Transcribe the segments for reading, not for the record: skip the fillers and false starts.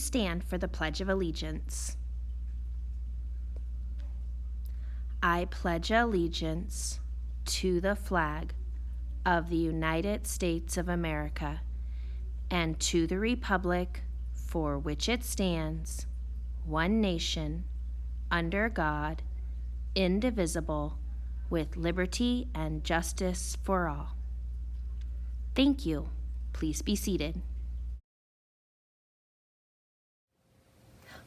stand for the Pledge of Allegiance. I pledge allegiance to the flag of the United States of America and to the republic for which it stands, one nation, under God, indivisible, with liberty and justice for all. Thank you. Please be seated.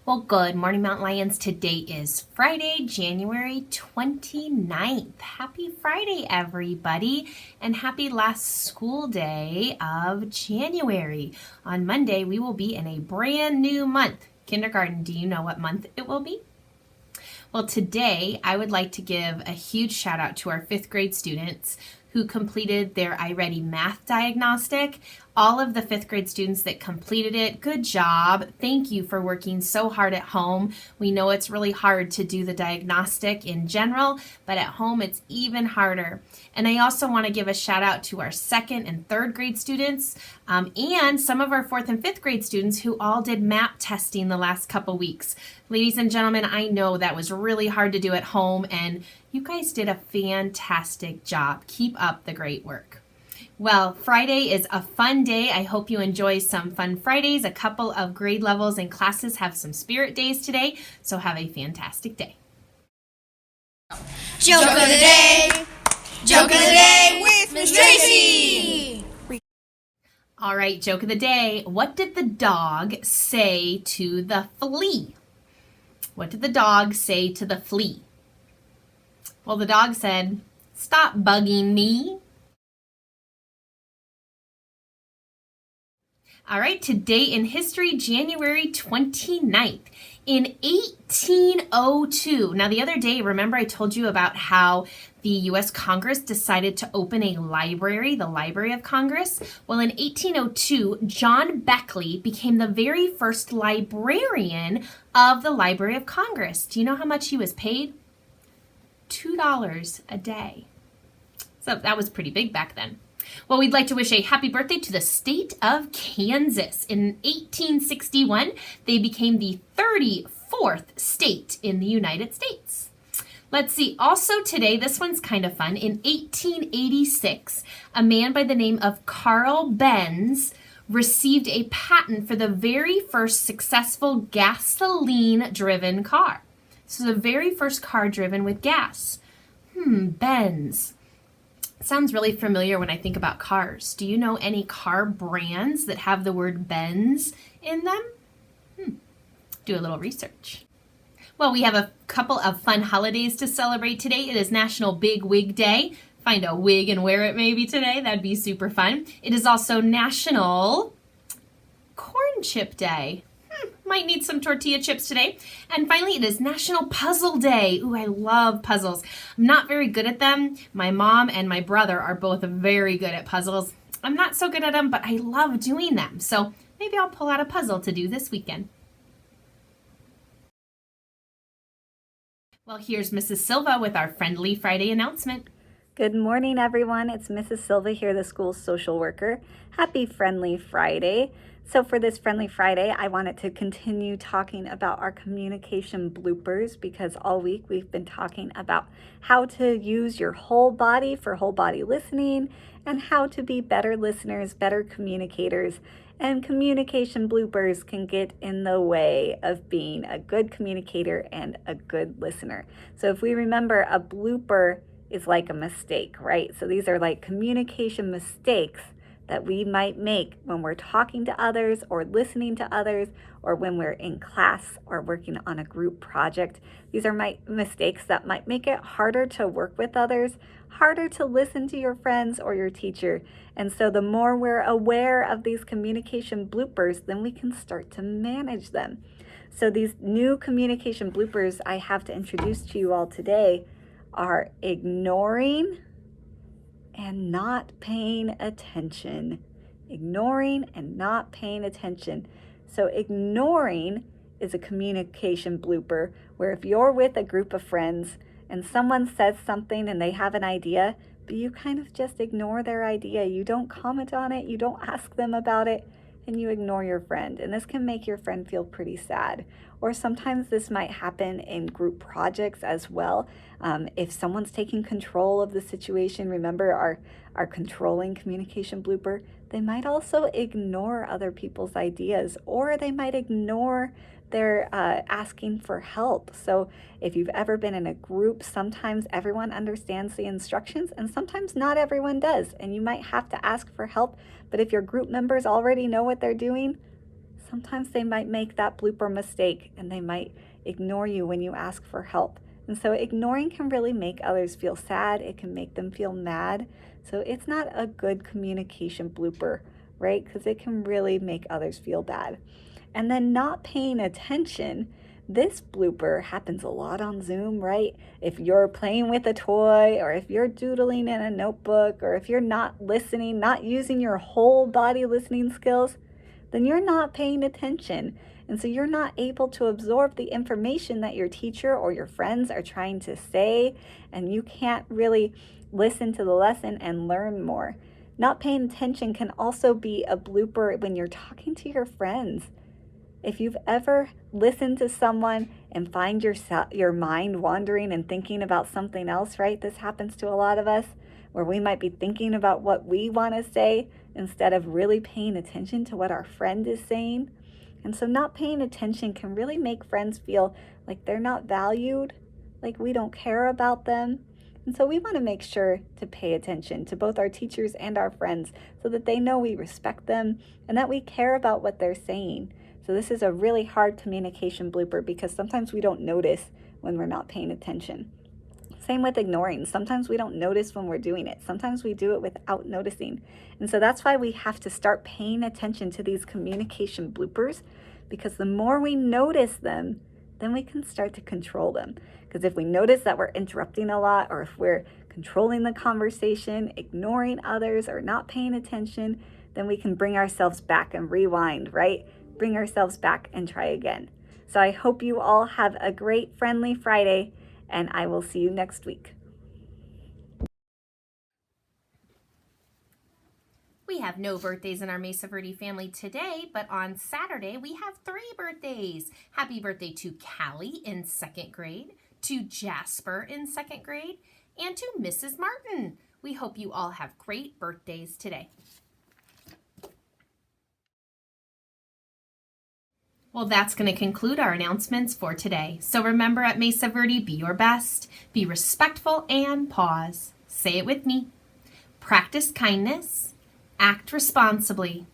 Well, good morning, Mountain Lions. Today is Friday, January 29th. Happy Friday, everybody, and happy last school day of January. On Monday, we will be in a brand new month. Kindergarten, do you know what month it will be? Well, today, I would like to give a huge shout out to our 5th grade students who completed their iReady math diagnostic. All of the 5th grade students that completed it, good job. Thank you for working so hard at home. We know it's really hard to do the diagnostic in general, but at home it's even harder. And I also want to give a shout out to our 2nd and 3rd grade students and some of our 4th and 5th grade students who all did MAP testing the last couple weeks. Ladies and gentlemen, I know that was really hard to do at home, and you guys did a fantastic job. Keep up the great work. Well, Friday is a fun day. I hope you enjoy some fun Fridays. A couple of grade levels and classes have some spirit days today, so have a fantastic day. Joke of the day! Joke of the day with Miss Tracy! All right, joke of the day. What did the dog say to the flea? What did the dog say to the flea? Well, the dog said, "Stop bugging me." All right, today in history, January 29th, in 1802. Now, the other day, remember I told you about how the U.S. Congress decided to open a library, the Library of Congress? Well, in 1802, John Beckley became the very first librarian of the Library of Congress. Do you know how much he was paid? $2 a day. So that was pretty big back then. Well, we'd like to wish a happy birthday to the state of Kansas. In 1861, they became the 34th state in the United States. Let's see, also today, this one's kind of fun. In 1886, a man by the name of Carl Benz received a patent for the very first successful gasoline-driven car. So the very first car driven with gas. Benz. Sounds really familiar when I think about cars. Do you know any car brands that have the word Benz in them? Do a little research. Well, we have a couple of fun holidays to celebrate today. It is National Big Wig Day. Find a wig and wear it maybe today. That'd be super fun. It is also National Corn Chip Day. Might need some tortilla chips today. And finally, it is National Puzzle Day. Ooh, I love puzzles. I'm not very good at them. My mom and my brother are both very good at puzzles. I'm not so good at them, but I love doing them. So maybe I'll pull out a puzzle to do this weekend. Well, here's Mrs. Silva with our Friendly Friday announcement. Good morning, everyone. It's Mrs. Silva here, the school social worker. Happy Friendly Friday. So for this Friendly Friday, I wanted to continue talking about our communication bloopers because all week we've been talking about how to use your whole body for whole body listening and how to be better listeners, better communicators. And communication bloopers can get in the way of being a good communicator and a good listener. So if we remember, a blooper is like a mistake, right? So these are like communication mistakes that we might make when we're talking to others or listening to others or when we're in class or working on a group project. These are mistakes that might make it harder to work with others, harder to listen to your friends or your teacher. And so the more we're aware of these communication bloopers, then we can start to manage them. So these new communication bloopers I have to introduce to you all today are ignoring and not paying attention. Ignoring and not paying attention. So ignoring is a communication blooper where if you're with a group of friends and someone says something and they have an idea, but you kind of just ignore their idea. You don't comment on it. You don't ask them about it. then you ignore your friend. And this can make your friend feel pretty sad. Or sometimes this might happen in group projects as well. If someone's taking control of the situation, remember our controlling communication blooper, they might also ignore other people's ideas, or they might ignore their asking for help. So if you've ever been in a group, sometimes everyone understands the instructions and sometimes not everyone does. And you might have to ask for help. But if your group members already know what they're doing, sometimes they might make that blooper mistake and they might ignore you when you ask for help. And so ignoring can really make others feel sad. It can make them feel mad. So it's not a good communication blooper, right? Because it can really make others feel bad. And then not paying attention. This blooper happens a lot on Zoom, right? If you're playing with a toy, or if you're doodling in a notebook, or if you're not listening, not using your whole body listening skills, then you're not paying attention. And so you're not able to absorb the information that your teacher or your friends are trying to say, and you can't really listen to the lesson and learn more. Not paying attention can also be a blooper when you're talking to your friends. If you've ever listened to someone and find your mind wandering and thinking about something else, right? This happens to a lot of us, where we might be thinking about what we want to say instead of really paying attention to what our friend is saying. And so not paying attention can really make friends feel like they're not valued, like we don't care about them. And so we want to make sure to pay attention to both our teachers and our friends so that they know we respect them and that we care about what they're saying. So this is a really hard communication blooper because sometimes we don't notice when we're not paying attention. Same with ignoring. Sometimes we don't notice when we're doing it. Sometimes we do it without noticing. And so that's why we have to start paying attention to these communication bloopers, because the more we notice them, then we can start to control them. Because if we notice that we're interrupting a lot, or if we're controlling the conversation, ignoring others, or not paying attention, then we can bring ourselves back and rewind, right? Bring ourselves back and try again. So I hope you all have a great Friendly Friday, and I will see you next week. We have no birthdays in our Mesa Verde family today, but on Saturday we have 3 birthdays. Happy birthday to Callie in 2nd grade, to Jasper in 2nd grade, and to Mrs. Martin. We hope you all have great birthdays today. Well, that's going to conclude our announcements for today. So remember, at Mesa Verde, be your best, be respectful, and pause. Say it with me. Practice kindness, act responsibly,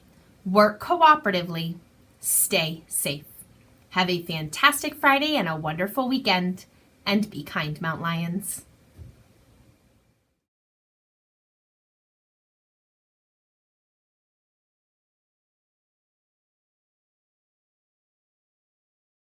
work cooperatively, stay safe. Have a fantastic Friday and a wonderful weekend, and be kind, Mount Lions.